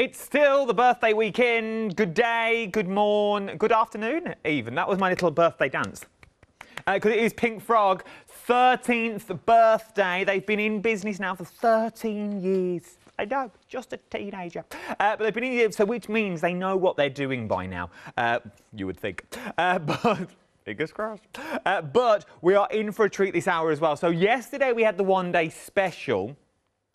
It's still the birthday weekend. Good day, good morn, good afternoon even. That was my little birthday dance. Because it is Pink Frog 13th birthday. They've been in business now for 13 years. I know, just a teenager. But they've been in here, so which means they know what they're doing by now. You would think. But fingers crossed. But we are in for a treat this hour as well. So yesterday we had the one-day special,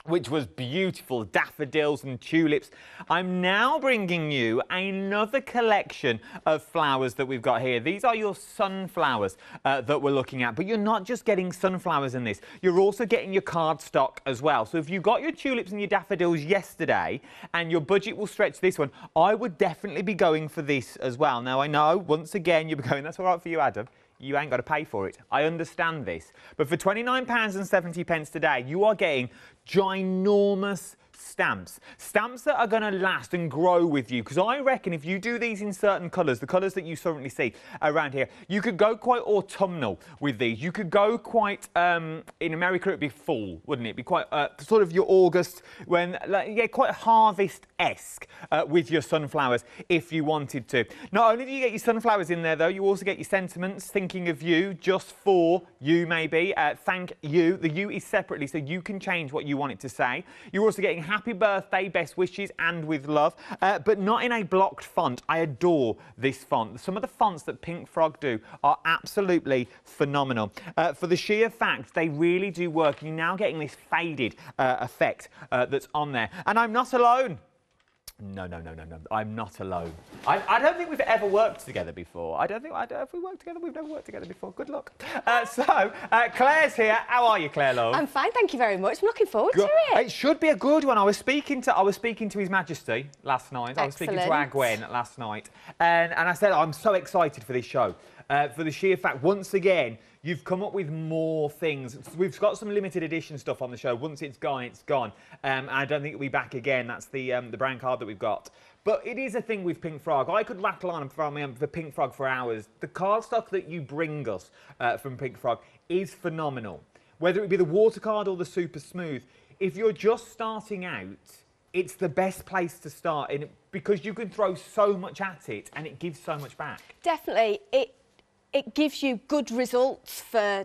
which was beautiful, daffodils and tulips. I'm now bringing you another collection of flowers that we've got here. These are your sunflowers that we're looking at, but you're not just getting sunflowers in this, you're also getting your cardstock as well. So if you got your tulips and your daffodils yesterday and your budget will stretch this one, I would definitely be going for this as well. Now I know, once again, you'll be going, that's all right for you, Adam. You ain't got to pay for it. I understand this. But for £29.70 today, you are getting ginormous stamps. Stamps that are going to last and grow with you. Because I reckon if you do these in certain colours, the colours that you currently see around here, you could go quite autumnal with these. You could go quite, in America it'd be fall, wouldn't it? It'd be quite sort of your August, when, yeah, quite harvest-esque with your sunflowers if you wanted to. Not only do you get your sunflowers in there though, you also get your sentiments, thinking of you, just for you maybe, thank you. The you is separately so you can change what you want it to say. You're also getting happy birthday, best wishes and with love, but not in a blocked font. I adore this font. Some of the fonts that Pink Frog do are absolutely phenomenal. For the sheer fact they really do work. You're now getting this faded effect that's on there. And I'm not alone. No. I'm not alone. I don't think we've ever worked together before. I don't think if we worked together, we've never worked together before. Good luck. Claire's here. How are you, Claire, love? I'm fine, thank you very much. I'm looking forward to it. It should be a good one. I was speaking to His Majesty last night. Excellent. I was speaking to our Gwen last night, and I said I'm so excited for this show. For the sheer fact, once again, you've come up with more things. We've got some limited edition stuff on the show. Once it's gone, it's gone. I don't think it'll be back again. That's the brand card that we've got. But it is a thing with Pink Frog. I could rattle on for Pink Frog for hours. The cardstock that you bring us from Pink Frog is phenomenal. Whether it be the water card or the super smooth, if you're just starting out, it's the best place to start in it because you can throw so much at it and it gives so much back. Definitely. It gives you good results for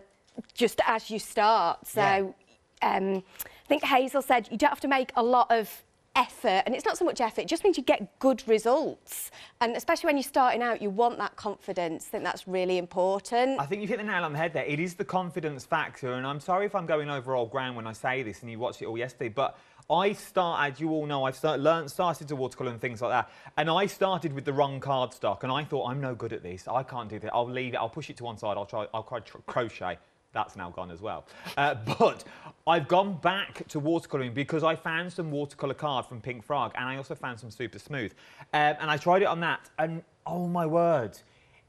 just as you start. So I think Hazel said you don't have to make a lot of effort, and it's not so much effort, it just means you get good results. And especially when you're starting out, you want that confidence. I think that's really important. I think you've hit the nail on the head there. It is the confidence factor, and I'm sorry if I'm going over old ground when I say this and you watched it all yesterday, but I started, you all know, I've started to watercolour and things like that, and I started with the wrong cardstock, and I thought, I'm no good at this, I can't do that, I'll leave it, I'll push it to one side, I'll try crochet. That's now gone as well. But I've gone back to watercolouring because I found some watercolour card from Pink Frog, and I also found some super smooth. And I tried it on that, and oh my word,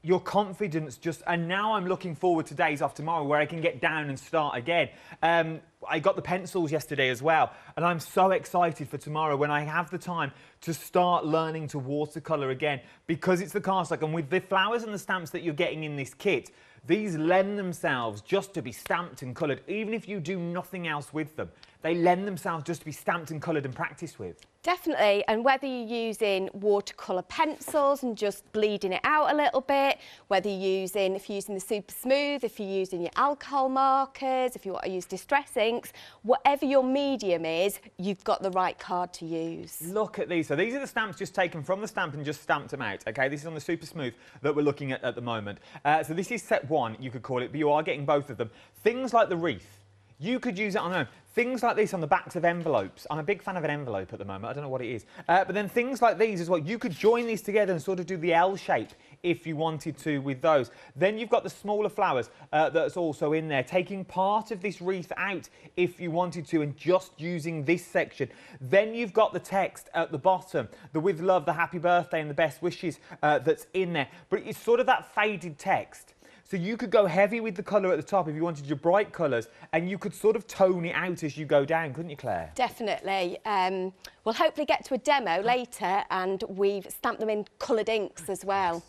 your confidence just... And now I'm looking forward to days off tomorrow where I can get down and start again. I got the pencils yesterday as well, and I'm so excited for tomorrow when I have the time to start learning to watercolour again because it's the cardstock, and with the flowers and the stamps that you're getting in this kit, these lend themselves just to be stamped and coloured, even if you do nothing else with them. They lend themselves just to be stamped and coloured and practiced with. Definitely, and whether you're using watercolour pencils and just bleeding it out a little bit, whether you're using, if you're using the super smooth, if you're using your alcohol markers, if you want to use distress inks, whatever your medium is, you've got the right card to use. Look at these. So these are the stamps just taken from the stamp and just stamped them out, okay? This is on the super smooth that we're looking at the moment. So this is set one, you could call it, but you are getting both of them. Things like the wreath, you could use it on their own. Things like this on the backs of envelopes. I'm a big fan of an envelope at the moment. I don't know what it is. But then things like these as well. You could join these together and sort of do the L shape if you wanted to with those. Then you've got the smaller flowers that's also in there, taking part of this wreath out if you wanted to and just using this section. Then you've got the text at the bottom, the with love, the happy birthday and the best wishes that's in there. But it's sort of that faded text. So you could go heavy with the colour at the top if you wanted your bright colours, and you could sort of tone it out as you go down, couldn't you, Claire? Definitely. We'll hopefully get to a demo later, and we've stamped them in coloured inks as well.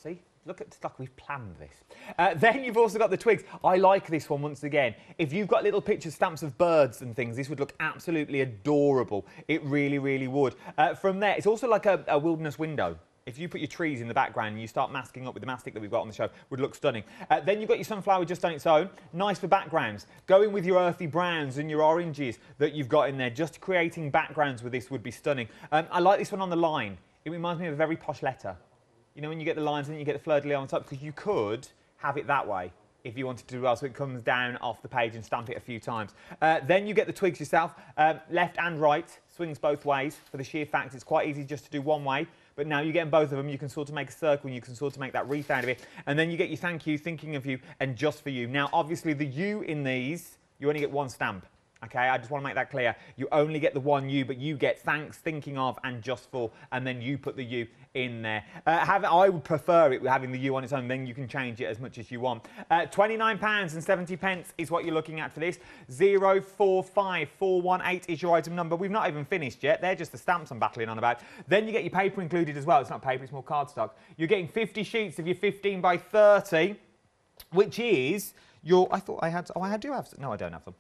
See? Look at it's like we've planned this. Then you've also got the twigs. I like this one once again. If you've got little picture stamps of birds and things, this would look absolutely adorable. It really, really would. From there, it's also like a wilderness window. If you put your trees in the background and you start masking up with the mastic that we've got on the show, would look stunning. Then you've got your sunflower just on its own. Nice for backgrounds. Going with your earthy browns and your oranges that you've got in there. Just creating backgrounds with this would be stunning. I like this one on the line. It reminds me of a very posh letter. You know, when you get the lines and you get the fleur-de-lis on top, because you could have it that way if you wanted to do well, so it comes down off the page and stamp it a few times. Then you get the twigs yourself, left and right, swings both ways for the sheer fact it's quite easy just to do one way. But now you're getting both of them, you can sort of make a circle and you can sort of make that wreath out of it. And then you get your thank you, thinking of you, and just for you. Now, obviously, the you in these, you only get one stamp. Okay, I just want to make that clear. You only get the one you, but you get thanks, thinking of, and just for, and then you put the you in there. I would prefer it with having the you on its own, then you can change it as much as you want. £29.70 is what you're looking at for this. 045418 is your item number. We've not even finished yet. They're just the stamps I'm battling on about. Then you get your paper included as well. It's not paper, it's more cardstock. You're getting 50 sheets of your 15 by 30, which is your, I thought I had, oh, I do have, no, I don't have them.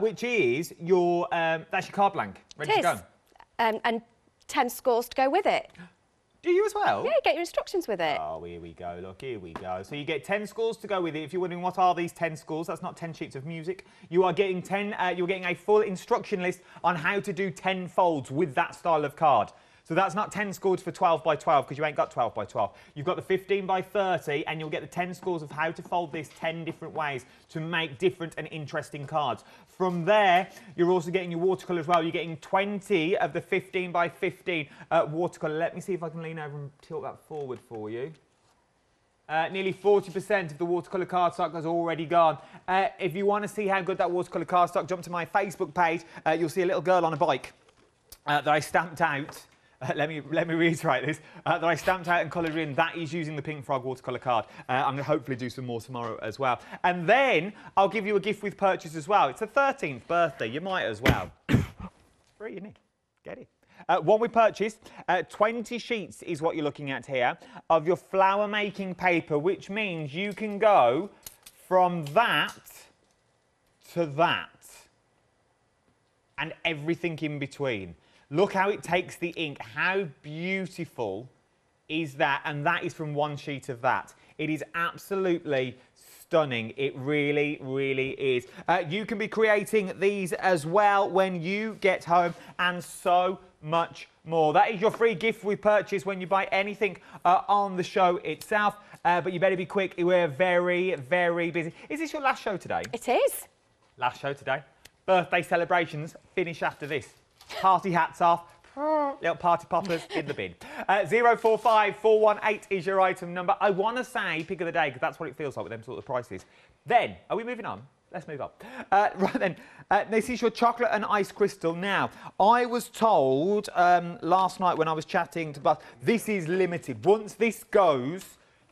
Which is your, that's your card blank, ready to go. And 10 scores to go with it. Do you as well? Yeah, you get your instructions with it. Oh, here we go, look, here we go. So you get 10 scores to go with it. If you're wondering what are these 10 scores, that's not 10 sheets of music. You are getting 10, you're getting a full instruction list on how to do 10 folds with that style of card. So that's not 10 scores for 12 by 12 because you ain't got 12 by 12. You've got the 15 by 30 and you'll get the 10 scores of how to fold this 10 different ways to make different and interesting cards. From there, you're also getting your watercolour as well. You're getting 20 of the 15 by 15 watercolour. Let me see if I can lean over and tilt that forward for you. Nearly 40% of the watercolour cardstock has already gone. If you want to see how good that watercolour cardstock, jump to my Facebook page. You'll see a little girl on a bike that I stamped out. Let me reiterate this, that I stamped out and coloured in. That is using the Pink Frog watercolour card. I'm going to hopefully do some more tomorrow as well. And then I'll give you a gift with purchase as well. It's the 13th birthday. You might as well. Free, isn't it? Get it. One with purchase, 20 sheets is what you're looking at here of your flower making paper, which means you can go from that to that and everything in between. Look how it takes the ink. How beautiful is that? And that is from one sheet of that. It is absolutely stunning. It really, really is. You can be creating these as well when you get home and so much more. That is your free gift with purchase when you buy anything on the show itself. But you better be quick. We're very, very busy. Is this your last show today? It is. Last show today. Birthday celebrations finish after this. Party hats off, little party poppers in the bin. 045418 is your item number. I want to say pick of the day because that's what it feels like with them sort of prices. Then, are we moving on? Let's move on. Right then, this is your chocolate and ice crystal. Now, I was told last night when I was chatting to Buzz, this is limited. Once this goes,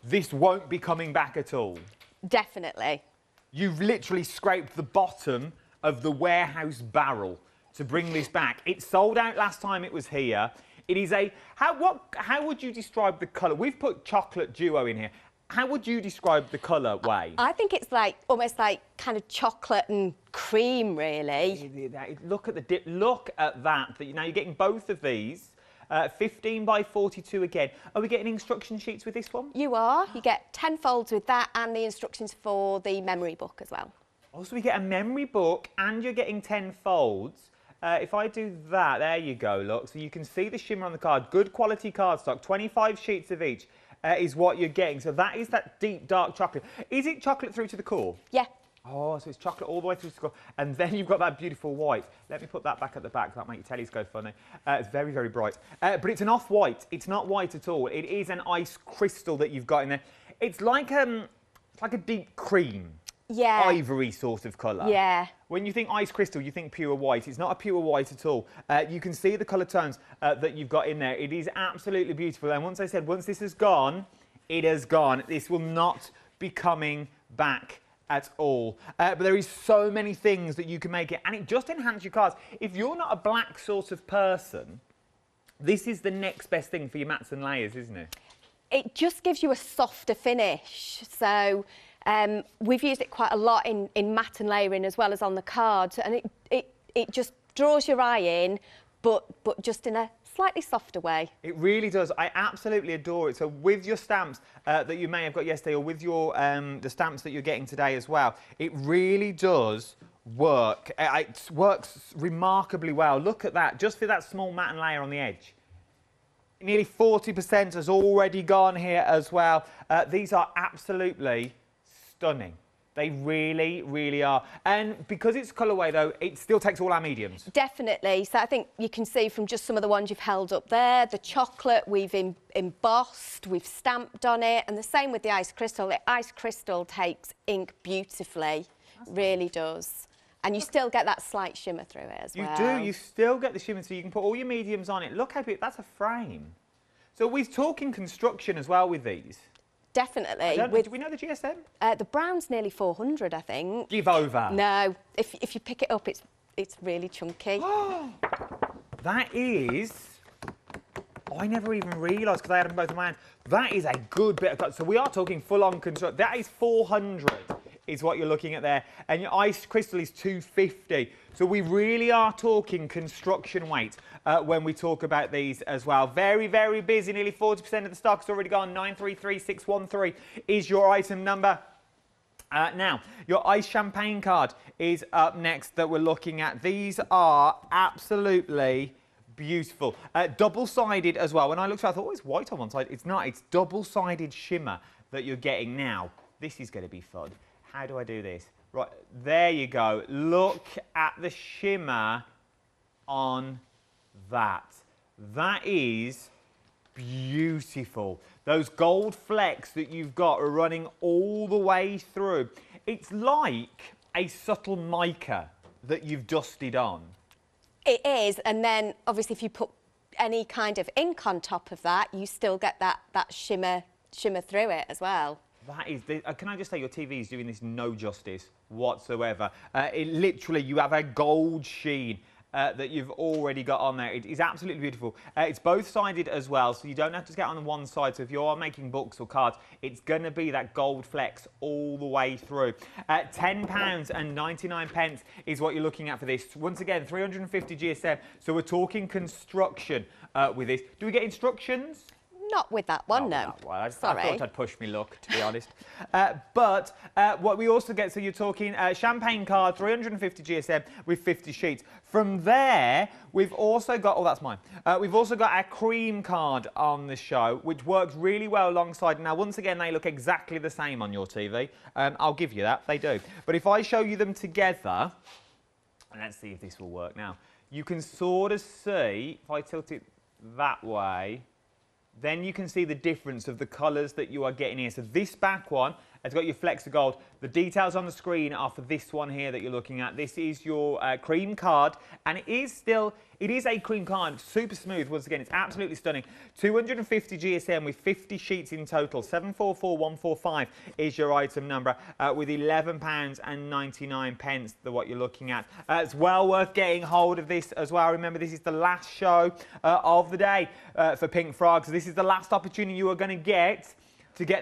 this won't be coming back at all. Definitely. You've literally scraped the bottom of the warehouse barrel to bring this back. It sold out last time it was here. It is a, how would you describe the colour? We've put chocolate duo in here. How would you describe the colour, Way? I think it's like, almost like kind of chocolate and cream, really. Look at the dip, look at that. Now you're getting both of these. 15 by 42 again. Are we getting instruction sheets with this one? You are. You get 10 folds with that and the instructions for the memory book as well. Also, we get a memory book and you're getting 10 folds. If I do that, there you go, look. So you can see the shimmer on the card. Good quality cardstock, 25 sheets of each is what you're getting. So that is that deep, dark chocolate. Is it chocolate through to the core? Yeah. Oh, so it's chocolate all the way through to the core. And then you've got that beautiful white. Let me put that back at the back. That'll make your tellies go funny. It's very, very bright. But it's an off-white. It's not white at all. It is an ice crystal that you've got in there. It's like a deep cream. Yeah. Ivory sort of colour. Yeah. When you think ice crystal, you think pure white. It's not a pure white at all. You can see the colour tones that you've got in there. It is absolutely beautiful. And once this has gone, it has gone. This will not be coming back at all. But there is so many things that you can make it. And it just enhances your cards. If you're not a black sort of person, this is the next best thing for your mats and layers, isn't it? it just gives you a softer finish. So we've used it quite a lot in matte and layering as well as on the cards, and it just draws your eye in, but just in a slightly softer way. It really does. I absolutely adore it. So with your stamps that you may have got yesterday, or with your the stamps that you're getting today as well, it really does work. It works remarkably well. Look at that, just for that small matte and layer on the edge. Nearly 40% has already gone here as well. These are absolutely stunning. They really, really are. And because it's colourway, though, it still takes all our mediums. Definitely. So I think you can see from just some of the ones you've held up there, the chocolate we've embossed, we've stamped on it, and the same with the ice crystal. The ice crystal takes ink beautifully, really does. And you still get that slight shimmer through it as well. You do. You still get the shimmer, so you can put all your mediums on it. Look how big, that's a frame. So we're talking construction as well with these. Definitely. Do we know the GSM? The brown's nearly 400, I think. Give over. No, if you pick it up, it's really chunky. That is... I never even realised because I had them both in my hand. That is a good bit of cut. So we are talking full-on construction. That is 400 is what you're looking at there. And your ice crystal is 250. So we really are talking construction weight when we talk about these as well. Very, very busy. Nearly 40% of the stock's already gone. 933613 is your item number. Now, your ice champagne card is up next that we're looking at. These are absolutely beautiful. Double-sided as well. When I looked at it, I thought, oh, it's white on one side. It's not. It's double-sided shimmer that you're getting now. This is going to be fun. How do I do this? Right, there you go. Look at the shimmer on that. That is beautiful. Those gold flecks that you've got are running all the way through. It's like a subtle mica that you've dusted on. It is, and then obviously if you put any kind of ink on top of that, you still get that shimmer through it as well. That is, can I just say your TV is doing this no justice whatsoever. It literally, you have a gold sheen that you've already got on there. It is absolutely beautiful. It's both-sided as well, so you don't have to get on one side. So if you're making books or cards, it's going to be that gold flecks all the way through. £10.99 is what you're looking at for this. Once again, 350 GSM. So we're talking construction with this. Do we get instructions? Not with that one, no. Sorry. I thought I'd push me luck, to be honest. But what we also get, so you're talking champagne card, 350 GSM with 50 sheets. From there, we've also got, oh, that's mine. We've also got our cream card on the show, which works really well alongside. Now, once again, they look exactly the same on your TV. I'll give you that, they do. But if I show you them together, let's see if this will work now. You can sort of see, if I tilt it that way, then you can see the difference of the colours that you are getting here. So this back one has got your flecks of gold. The details on the screen are for this one here that you're looking at. This is your cream card, and it is a cream card, super smooth. Once again, it's absolutely stunning. 250 GSM with 50 sheets in total. 744145 is your item number with £11.99 what you're looking at. It's well worth getting hold of this as well. Remember, this is the last show of the day for Pink Frog. So this is the last opportunity you are going to get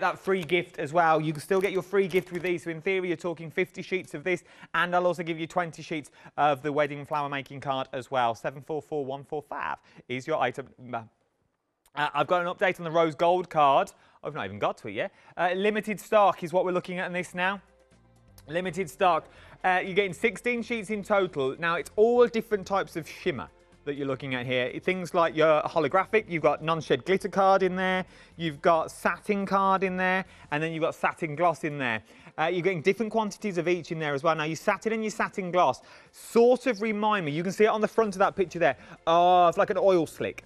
that free gift as well. You can still get your free gift with these. So in theory, you're talking 50 sheets of this, and I'll also give you 20 sheets of the wedding flower making card as well. 744145 is your item number. I've got an update on the rose gold card. I've not even got to it yet. Limited stock is what we're looking at in this now. Limited stock. You're getting 16 sheets in total. Now, it's all different types of shimmer that you're looking at here. Things like your holographic, you've got non-shed glitter card in there, you've got satin card in there, and then you've got satin gloss in there. You're getting different quantities of each in there as well. Now, your satin and your satin gloss sort of remind me, you can see it on the front of that picture there, it's like an oil slick.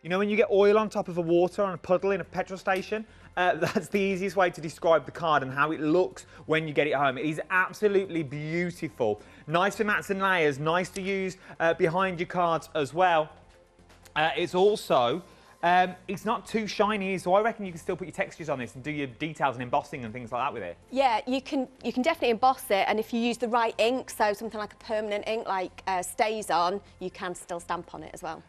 You know when you get oil on top of a water on a puddle in a petrol station? That's the easiest way to describe the card and how it looks when you get it home. It is absolutely beautiful. Nice for mats and layers, nice to use behind your cards as well. It's also, it's not too shiny, so I reckon you can still put your textures on this and do your details and embossing and things like that with it. Yeah, you can definitely emboss it, and if you use the right ink, so something like a permanent ink like Stays On, you can still stamp on it as well.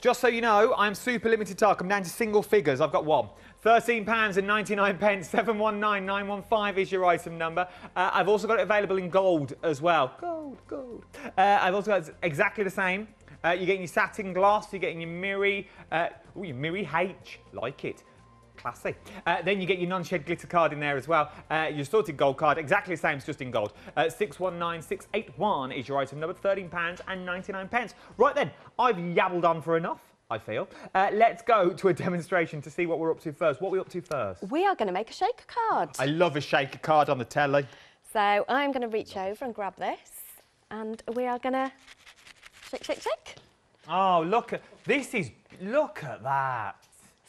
Just so you know, I'm super limited stock. I'm down to single figures. I've got one. £13.99. 719915 is your item number. I've also got it available in gold as well. Gold. I've also got exactly the same. You're getting your satin gloss. You're getting your Miri. Your Miri H. Like it. Classy. Then you get your non-shed glitter card in there as well. Your sorted gold card, exactly the same, it's just in gold. 619681 is your item number, £13.99. Right then, I've yabbled on for enough, I feel. Let's go to a demonstration to see what we're up to first. What are we up to first? We are going to make a shaker card. I love a shaker card on the telly. So I'm going to reach over and grab this, and we are going to shake. Oh, look at that.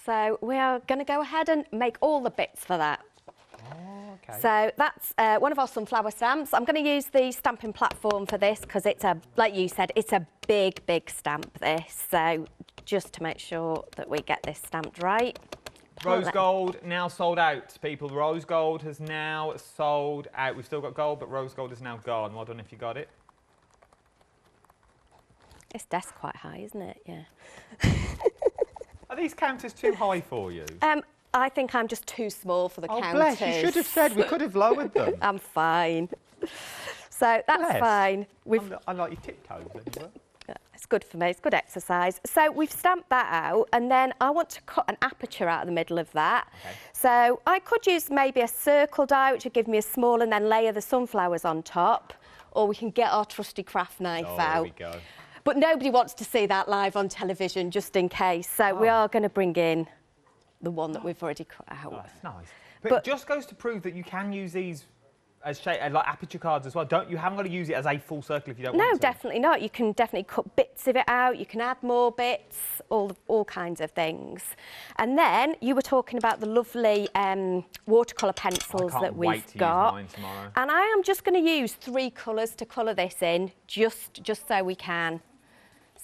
So we are going to go ahead and make all the bits for that. Oh, okay. So that's one of our sunflower stamps. I'm going to use the stamping platform for this because it's like you said, it's a big stamp, this. So just to make sure that we get this stamped right. Rose gold now sold out, people. Rose gold has now sold out. We've still got gold, but rose gold is now gone. Well done if you got it. This desk quite high, isn't it? Yeah. Are these counters too high for you? I think I'm just too small for the counters. Oh, bless, you should have said we could have lowered them. I'm fine. So that's fine. I like your tiptoes anyway. It's good for me, it's good exercise. So we've stamped that out, and then I want to cut an aperture out of the middle of that. Okay. So I could use maybe a circle die, which would give me a small, and then layer the sunflowers on top, or we can get our trusty craft knife out. There we go. But nobody wants to see that live on television, just in case. So we are going to bring in the one that we've already cut out. Oh, that's nice. But it just goes to prove that you can use these as like aperture cards as well. You haven't got to use it as a full circle if you don't want to. No, definitely not. You can definitely cut bits of it out. You can add more bits, all kinds of things. And then you were talking about the lovely watercolour pencils that we've got. Use mine tomorrow. And I am just going to use 3 colours to colour this in, just so we can.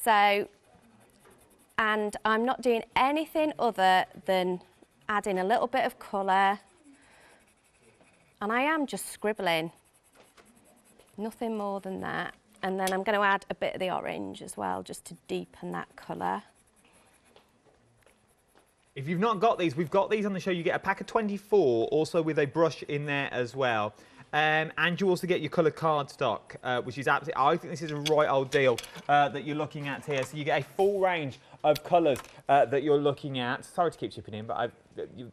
So, and I'm not doing anything other than adding a little bit of colour. And I am just scribbling, nothing more than that. And then I'm going to add a bit of the orange as well, just to deepen that colour. If you've not got these, we've got these on the show. You get a pack of 24, also with a brush in there as well. And you also get your coloured cardstock, which is absolutely, I think this is a right old deal that you're looking at here. So you get a full range of colours that you're looking at. Sorry to keep chipping in, but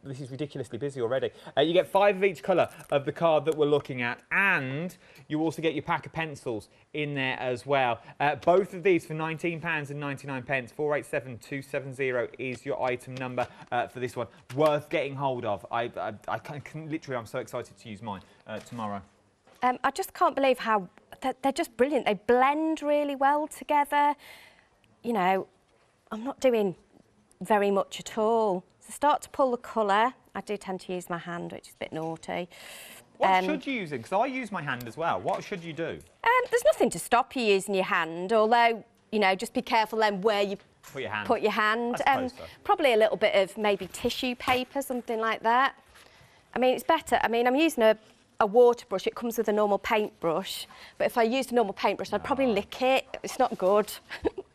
this is ridiculously busy already. You get 5 of each colour of the card that we're looking at, and you also get your pack of pencils in there as well. Both of these for £19.99. 487270 is your item number for this one. Worth getting hold of. I can literally, I'm so excited to use mine tomorrow. I just can't believe how they're just brilliant. They blend really well together. You know, I'm not doing very much at all. So start to pull the colour. I do tend to use my hand, which is a bit naughty. What should you use? Because I use my hand as well. What should you do? There's nothing to stop you using your hand, although, you know, just be careful then where you put your hand. I suppose so. Probably a little bit of maybe tissue paper, something like that. I mean, it's better. I mean, I'm using a water brush. It comes with a normal paintbrush. But if I used a normal paintbrush, I'd probably lick it. It's not good.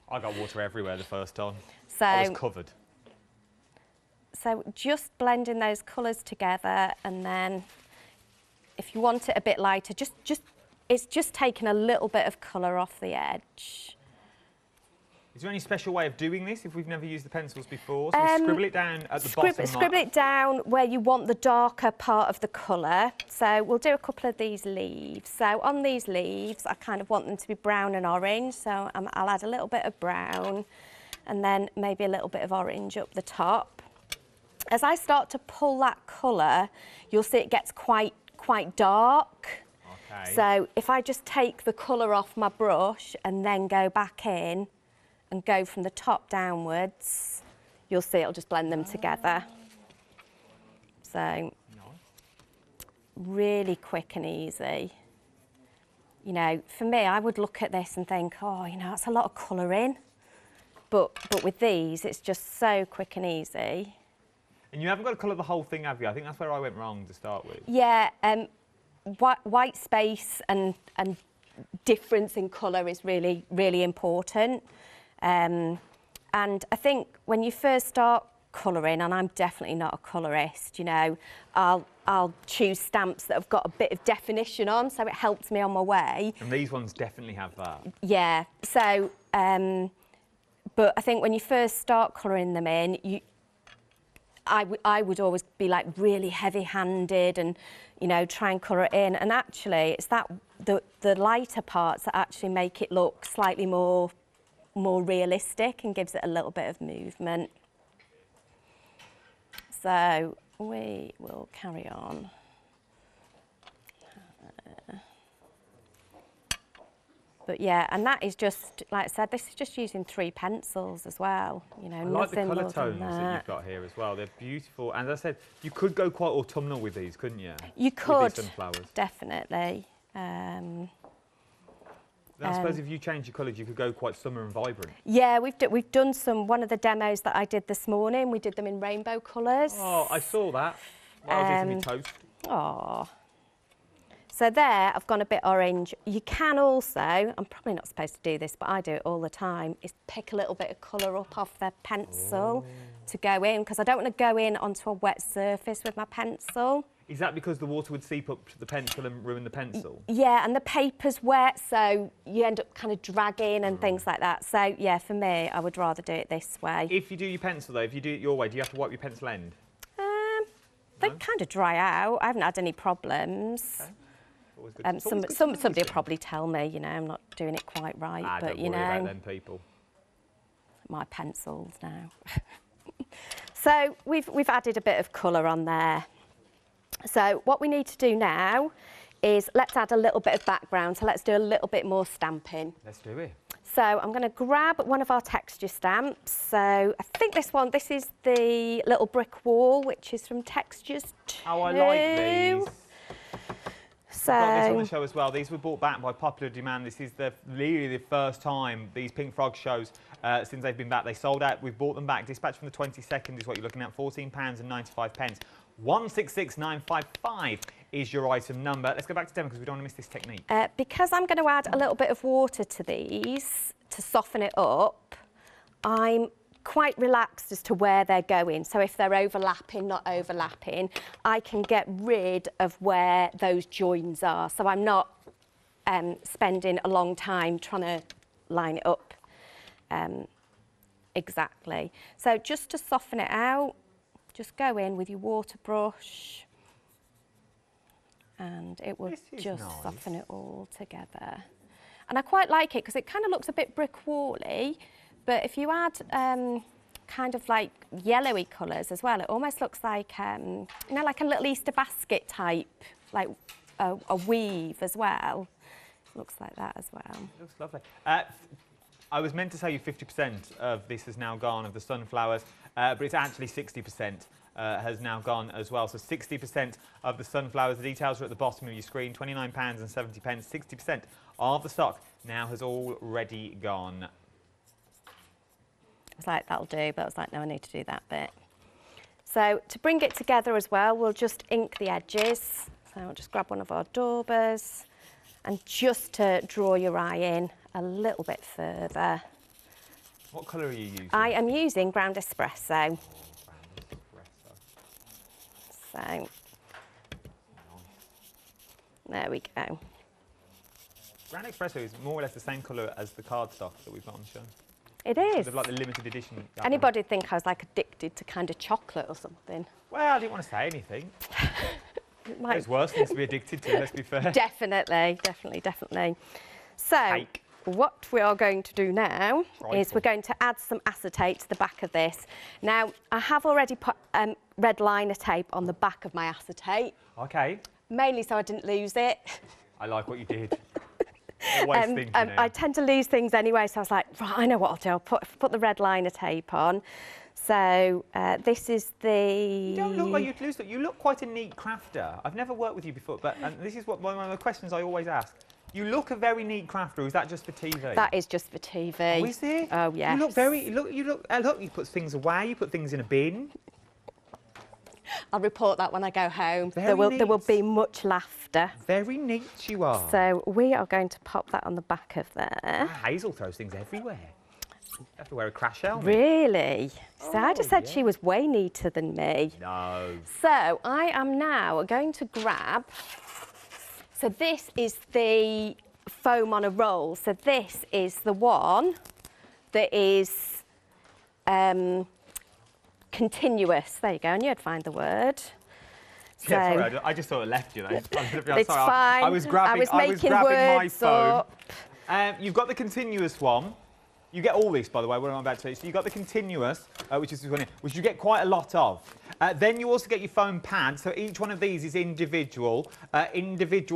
I got water everywhere the first time. So, I was covered. So just blending those colours together, and then if you want it a bit lighter, it's just taking a little bit of colour off the edge. Is there any special way of doing this if we've never used the pencils before? So we scribble it down at the bottom. Scribble it down where you want the darker part of the colour. So we'll do a couple of these leaves. So on these leaves, I kind of want them to be brown and orange. So I'll add a little bit of brown and then maybe a little bit of orange up the top. As I start to pull that colour, you'll see it gets quite dark. Okay. So if I just take the colour off my brush and then go back in and go from the top downwards, you'll see it'll just blend them together. So really quick and easy. You know, for me, I would look at this and think, oh, you know, that's a lot of colouring. But with these, it's just so quick and easy. And you haven't got to colour the whole thing, have you? I think that's where I went wrong to start with. Yeah, white space and difference in colour is really, really important. And I think when you first start colouring, and I'm definitely not a colourist, you know, I'll choose stamps that have got a bit of definition on, so it helps me on my way. And these ones definitely have that. Yeah, so, but I think when you first start colouring them in, I would always be like really heavy-handed and, you know, try and colour it in. And actually, it's the lighter parts that actually make it look slightly more realistic and gives it a little bit of movement. So we will carry on. But yeah, and that is just, like I said, this is just using 3 pencils as well. You know, I like the nothing colour more than tones that you've got here as well. They're beautiful. And as I said, you could go quite autumnal with these, couldn't you? You could, with these sunflowers. definitely. I suppose if you change your colours, you could go quite summer and vibrant. Yeah, we've done one of the demos that I did this morning, we did them in rainbow colours. Oh, I saw that. While I was eating my toast. Oh. So there, I've gone a bit orange. You can also, I'm probably not supposed to do this, but I do it all the time, is pick a little bit of colour up off the pencil to go in, because I don't want to go in onto a wet surface with my pencil. Is that because the water would seep up to the pencil and ruin the pencil? Yeah, and the paper's wet, so you end up kind of dragging and things like that. So, yeah, for me, I would rather do it this way. If you do your pencil, though, if you do it your way, do you have to wipe your pencil end? They kind of dry out. I haven't had any problems. Okay. Somebody will probably tell me, you know, I'm not doing it quite right, but don't you worry know, about them people. My pencils now. So we've added a bit of colour on there. So what we need to do now is let's add a little bit of background. So let's do a little bit more stamping. Let's do it. So I'm going to grab one of our texture stamps. So I think this is the little brick wall, which is from Textures 2. Oh, I like these. So We've got this on the show as well. These were brought back by popular demand. This is really the first time these Pink Frog shows since they've been back. They sold out. We've bought them back. Dispatch from the 22nd is what you're looking at. £14.95. 166955 is your item number. Let's go back to demo because we don't want to miss this technique. Because I'm going to add a little bit of water to these to soften it up, I'm quite relaxed as to where they're going. So if they're overlapping, not overlapping, I can get rid of where those joins are. So I'm not spending a long time trying to line it up exactly. So just to soften it out, just go in with your water brush and it will just soften it all together. And I quite like it because it kind of looks a bit brick wall-y, but if you add kind of like yellowy colours as well, it almost looks like, you know, like a little Easter basket type, like a weave as well. It looks like that as well. It looks lovely. I was meant to tell you 50% of this has now gone, of the sunflowers, but it's actually 60% has now gone as well. So 60% of the sunflowers, the details are at the bottom of your screen, £29.70. 60% of the stock now has already gone. I was like, that'll do, but I was like, no, I need to do that bit. So to bring it together as well, we'll just ink the edges. So I'll just grab one of our daubers and just to draw your eye in a little bit further. What colour are you using? I am using ground espresso. So, there we go. Ground espresso is more or less the same colour as the cardstock that we've got on the show. It is. Sort of like the limited edition. Anybody would think I was like addicted to kind of chocolate or something? Well, I didn't want to say anything. Might... There's worse things to be addicted to, let's be fair. Definitely. So, Cake. what we are going to do now is we're going to add some acetate to the back of this. Now, I have already put red liner tape on the back of my acetate. Okay. Mainly so I didn't lose it. I like what you did. Always thinking I tend to lose things anyway, so I was like, right, I know what I'll do. I'll put the red liner tape on. So this is the... You don't look like you'd lose it. You look quite a neat crafter. I've never worked with you before, but and this is one of the questions I always ask. You look a very neat crafter, or is that just for TV? That is just for TV. Oh, is it? Oh, yes. You look very... Look, you put things away, you put things in a bin. I'll report that when I go home. Very there will neat. be much laughter. Very neat you are. So we are going to pop that on the back of there. Hazel throws things everywhere. You have to wear a crash helmet. Really? So I just said yeah. she was way neater than me. No. So I am now going to grab, so this is the foam on a roll. So this is the one that is continuous. There you go, I knew I'd find the word. So, Yeah, sorry, I just sort of left you there. it's fine. I was grabbing my phone. You've got the continuous one. You get all this, by the way, what I'm about to say. So you've got the continuous, which is this one here, which you get quite a lot of. Then you also get your foam pads. So each one of these is individual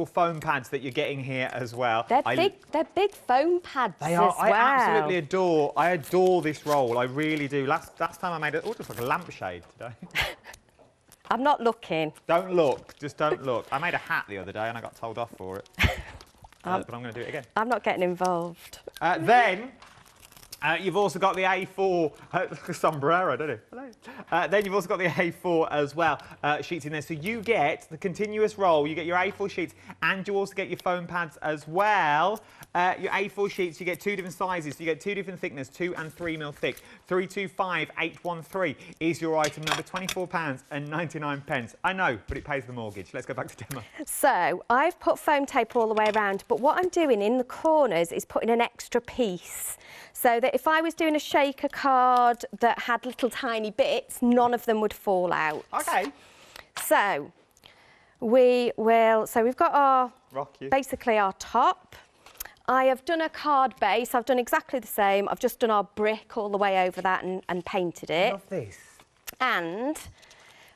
foam pads that you're getting here as well. They're big foam pads They are. as well. I adore this roll. I really do. Last time I made it, just like a lampshade today. I'm not looking. Don't look. Just don't look. I made a hat the other day and I got told off for it. But I'm going to do it again. I'm not getting involved. Then you've also got the A4 sombrero, don't you? Then you've also got the A4 as well sheets in there. So you get the continuous roll, you get your A4 sheets, and you also get your foam pads as well. Your A4 sheets, you get two different sizes. So you get two different thickness, 2 and 3 mil thick. 325813 is your item number, £24.99. I know, but it pays the mortgage. Let's go back to demo. So I've put foam tape all the way around, but what I'm doing in the corners is putting an extra piece, so that if I was doing a shaker card that had little tiny bits, none of them would fall out. Okay. So we've got our, basically our top. I have done a card base. I've done exactly the same. I've just done our brick all the way over that and painted it. I love this. And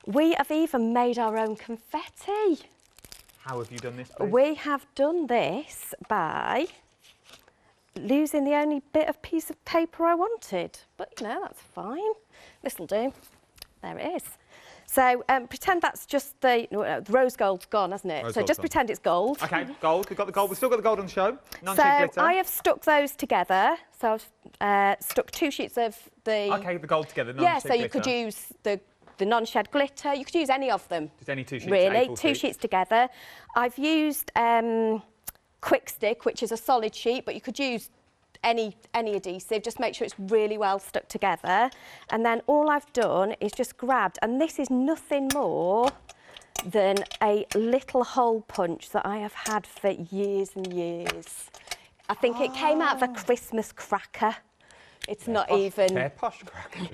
we have even made our own confetti. How have you done this, please? We have done this by losing the only piece of paper I wanted. But, you know, that's fine. This'll do. There it is. So pretend that's just the rose gold's gone, hasn't it? So just pretend it's gold. Okay, gold. We've got the gold. We've still got the gold on show. So I have stuck those together. So I've stuck 2 sheets of the... Okay, the gold together. Yeah, so you could use the non-shed glitter. You could use any of them. Just any 2 sheets. Really, 2 sheets together. I've used Quick Stick, which is a solid sheet, but you could use any adhesive. Just make sure it's really well stuck together. And then all I've done is just grabbed, and this is nothing more than a little hole punch that I have had for years and years. I think it came out of a Christmas cracker. It's not even... They're posh crackers.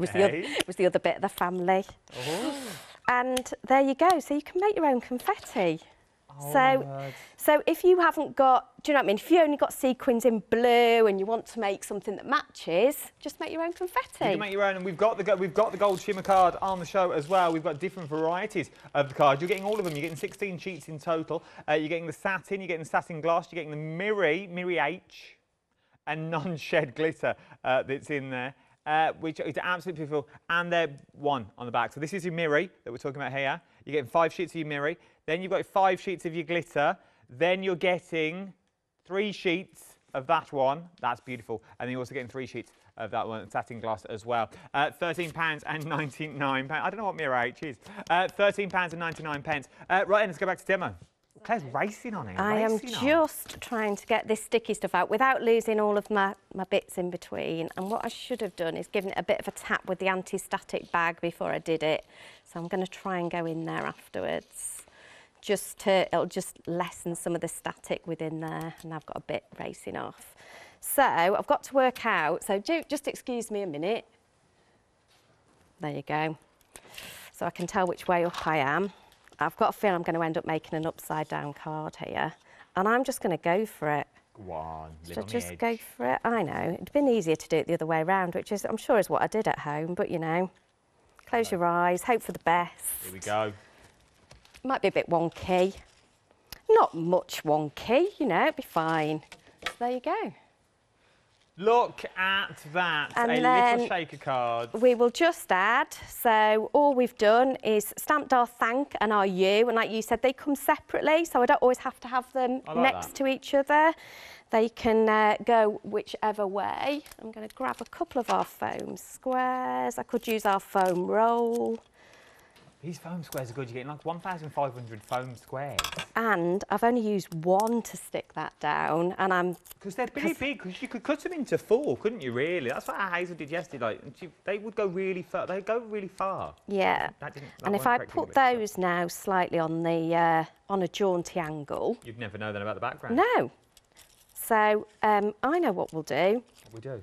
It was the other bit of the family. Oh. And there you go. So you can make your own confetti. So if you haven't got, do you know what I mean? If you only got sequins in blue and you want to make something that matches, just make your own confetti. You can make your own, and we've got the gold shimmer card on the show as well. We've got different varieties of the card. You're getting all of them. You're getting 16 sheets in total. You're getting the satin. You're getting the satin gloss. You're getting the Miri H, and non-shed glitter that's in there. Which is absolutely beautiful, and they're one on the back. So this is your Miri that we're talking about here. You're getting 5 sheets of your Miri, then you've got 5 sheets of your glitter, then you're getting 3 sheets of that one. That's beautiful, and then you're also getting 3 sheets of that one, satin gloss as well. £13.99. I don't know what Miri H is. £13.99. Right, let's go back to demo. Claire's racing on it. I am just trying to get this sticky stuff out without losing all of my bits in between. And what I should have done is given it a bit of a tap with the anti-static bag before I did it. So I'm going to try and go in there afterwards. It'll just lessen some of the static within there. And I've got a bit racing off. So I've got to work out. So just excuse me a minute. There you go. So I can tell which way up I am. I've got a feeling I'm going to end up making an upside down card here. And I'm just going to go for it. Go on, So just go for it. I know. It'd been easier to do it the other way around, which is, I'm sure, is what I did at home. But, you know, close your eyes, hope for the best. Here we go. Might be a bit wonky. Not much wonky, you know, it'd be fine. So there you go. Look at that, and a little shaker card. We will just add, so all we've done is stamped our thank and our you, and like you said, they come separately, so I don't always have to have them next to each other. They can go whichever way. I'm going to grab a couple of our foam squares. I could use our foam roll. These foam squares are good. You're getting like 1,500 foam squares. And I've only used one to stick that down, and Because they're pretty big, because you could cut them into 4, couldn't you, really? That's what Hazel did yesterday. Like, they would go really far. They go really far. Yeah. And if I put those now slightly on the on a jaunty angle... You'd never know then about the background. No. So, I know what we'll do. What we do?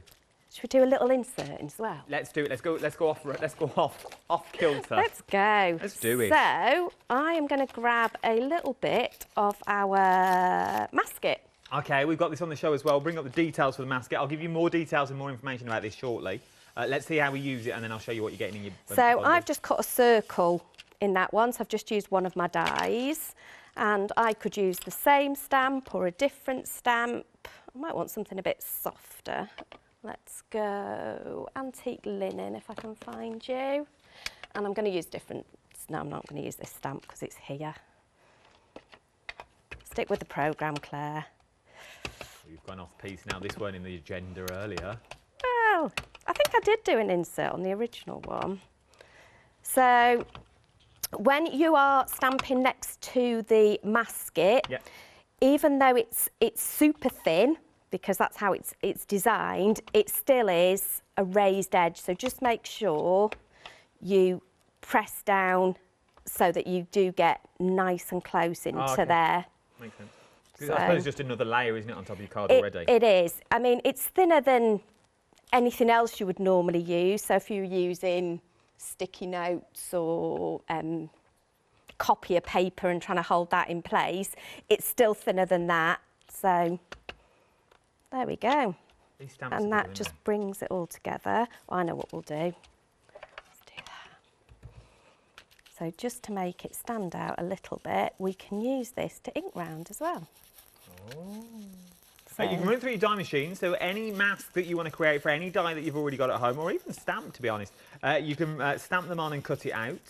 Should we do a little insert as well? Let's do it. Let's go off kilter. Let's go. Let's do it. So, I am going to grab a little bit of our masket. Okay, we've got this on the show as well. Bring up the details for the masket. I'll give you more details and more information about this shortly. Let's see how we use it, and then I'll show you what you're getting in your... So, I've just cut a circle in that one, so I've just used one of my dies. And I could use the same stamp or a different stamp. I might want something a bit softer. Let's go antique linen if I can find you. And I'm going to use different... No, I'm not going to use this stamp because it's here. Stick with the programme, Claire. You've gone off piece now. This weren't in the agenda earlier. Well, I think I did do an insert on the original one. So, when you are stamping next to the masket, yep. Even though it's super thin, because that's how it's designed, it still is a raised edge. So just make sure you press down so that you do get nice and close into there. Makes sense. So, I suppose it's just another layer, isn't it, on top of your card already? It is. I mean, it's thinner than anything else you would normally use. So if you're using sticky notes or copier paper and trying to hold that in place, it's still thinner than that. So there we go. These stamps and that just brings it all together. I know what we'll do. Let's do that. So just to make it stand out a little bit, we can use this to ink round as well. Oh. So, you can run through your die machine, so any mask that you want to create for any die that you've already got at home, or even stamp, to be honest, you can stamp them on and cut it out.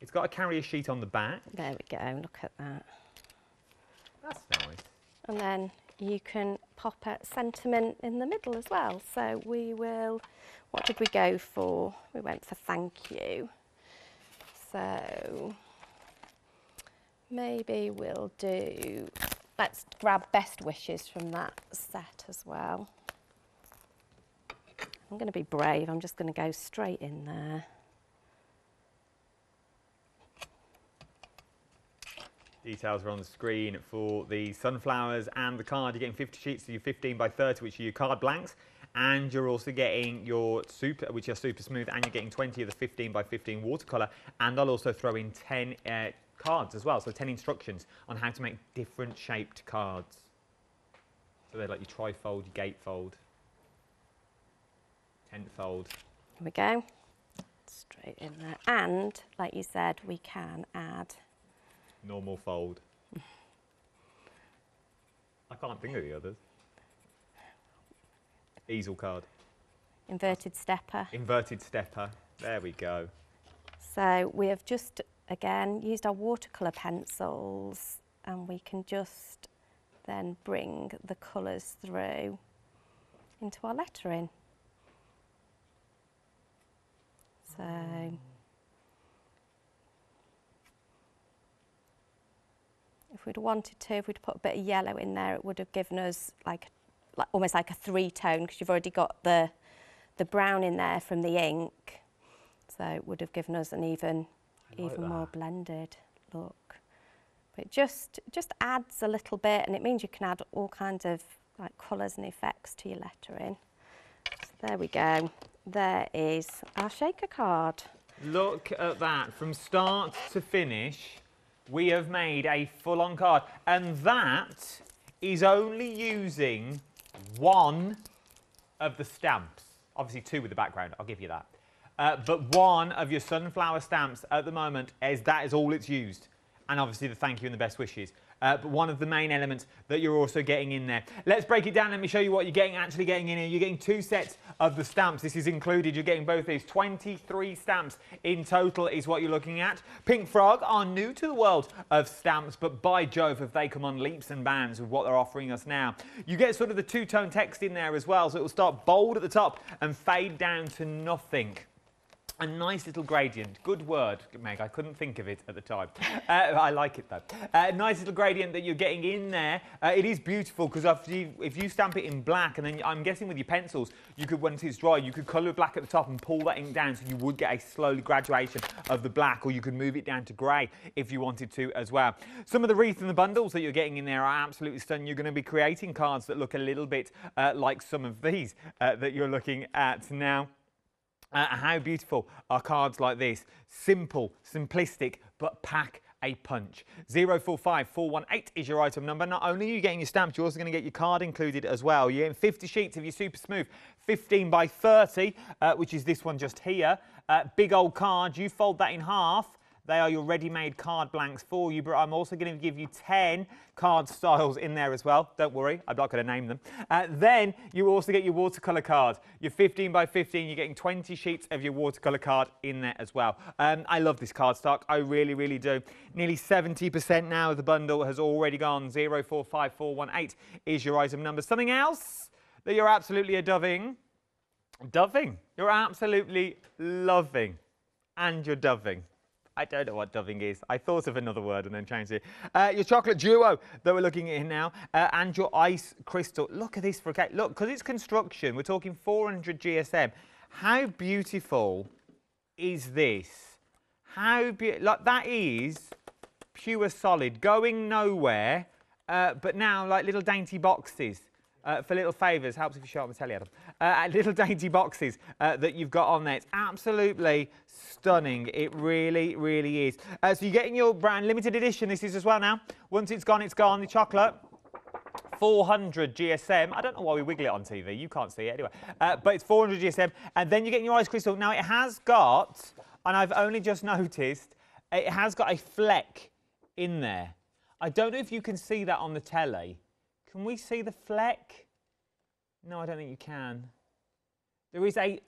It's got a carrier sheet on the back. There we go, look at that. That's nice. And then you can pop a sentiment in the middle as well. So we will, what did we go for? We went for thank you. So maybe we'll do, let's grab best wishes from that set as well. I'm going to be brave, I'm just going to go straight in there. Details are on the screen for the sunflowers and the card. You're getting 50 sheets, so you're 15 by 30, which are your card blanks. And you're also getting your super, which are super smooth, and you're getting 20 of the 15 by 15 watercolour. And I'll also throw in 10 cards as well, so 10 instructions on how to make different shaped cards. So they're like your trifold, your gatefold, tenfold. Here we go. Straight in there. And, like you said, we can add normal fold. I can't think of the others. Easel card. Inverted stepper. Inverted stepper. There we go. So we have just, again, used our watercolour pencils, and we can just then bring the colours through into our lettering. So if we'd wanted to, if we'd put a bit of yellow in there, it would have given us like almost like a 3-tone, because you've already got the brown in there from the ink. So it would have given us an even more blended look. But it just adds a little bit, and it means you can add all kinds of like colours and effects to your lettering. So there we go. There is our shaker card. Look at that. From start to finish, we have made a full-on card. And that is only using one of the stamps. Obviously 2 with the background, I'll give you that. But one of your sunflower stamps at the moment, that is all it's used. And obviously the thank you and the best wishes. But one of the main elements that you're also getting in there. Let's break it down. Let me show you what you're actually getting in here. You're getting 2 sets of the stamps. This is included. You're getting both these. 23 stamps in total is what you're looking at. Pink Frog are new to the world of stamps, but by Jove, have they come on leaps and bounds with what they're offering us now. You get sort of the 2-tone text in there as well, so it will start bold at the top and fade down to nothing A nice little gradient. Good word, Meg. I couldn't think of it at the time. I like it, though. Nice little gradient that you're getting in there. It is beautiful because if you stamp it in black, and then I'm guessing with your pencils, you could, once it's dry, you could colour black at the top and pull that ink down, so you would get a slow graduation of the black, or you could move it down to grey if you wanted to as well. Some of the wreath and the bundles that you're getting in there are absolutely stunning. You're going to be creating cards that look a little bit like some of these that you're looking at now. How beautiful are cards like this? Simple, simplistic, but pack a punch. 045418 is your item number. Not only are you getting your stamps, you're also going to get your card included as well. You're getting 50 sheets of your super smooth 15 by 30, which is this one just here. Big old card. You fold that in half. They are your ready-made card blanks for you, but I'm also going to give you 10 card styles in there as well. Don't worry, I'm not going to name them. Then you also get your watercolour card. Your 15 by 15, you're getting 20 sheets of your watercolour card in there as well. I love this card stock. I really, really do. Nearly 70% now of the bundle has already gone. 045418 is your item number. Something else that you're absolutely doving. Doving. You're absolutely loving. And you're doving. I don't know what doving is. I thought of another word and then changed it. Your chocolate duo that we're looking at now, and your ice crystal. Look at this for a cake. Look, because it's construction, we're talking 400 GSM. How beautiful is this? How beautiful. Like, that is pure solid, going nowhere, but now like little dainty boxes. For little favours, helps if you show up the telly, Adam. Little dainty boxes that you've got on there. It's absolutely stunning. It really, really is. So you're getting your brand limited edition. This is as well now. Once it's gone, it's gone. The chocolate. 400 GSM. I don't know why we wiggle it on TV. You can't see it anyway. But it's 400 GSM. And then you're getting your ice crystal. Now, it has got, and I've only just noticed, it has got a fleck in there. I don't know if you can see that on the telly. Can we see the fleck? No, I don't think you can. There is a